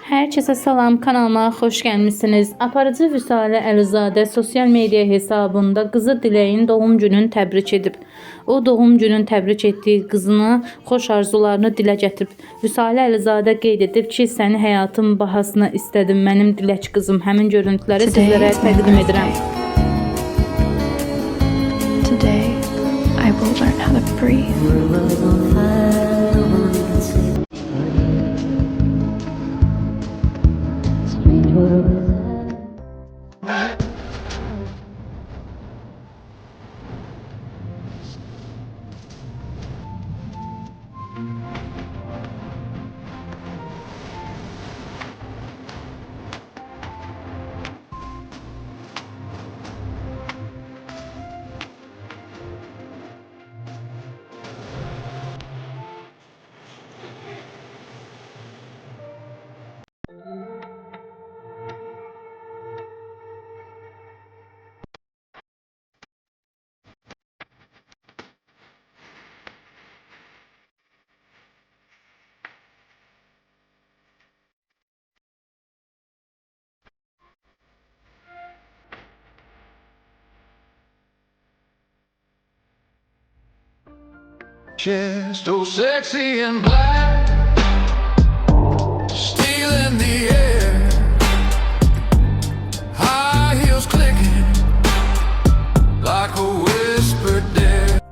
Herkese salam, kanalıma hoş gəlmisiniz. Aparıcı Vüsalə Əlizadə sosial media hesabında qızı Diləyin doğum gününü təbrik edib. O doğum gününü təbrik etdiyi qızına xoş arzularını dilə gətirib. Vüsalə Əlizadə qeyd edib ki, səni həyatım bahasına istədim mənim Dilək qızım. Həmin görüntüləri sizlərə təqdim edirəm. Today, I will learn how to breathe. She's so sexy and black.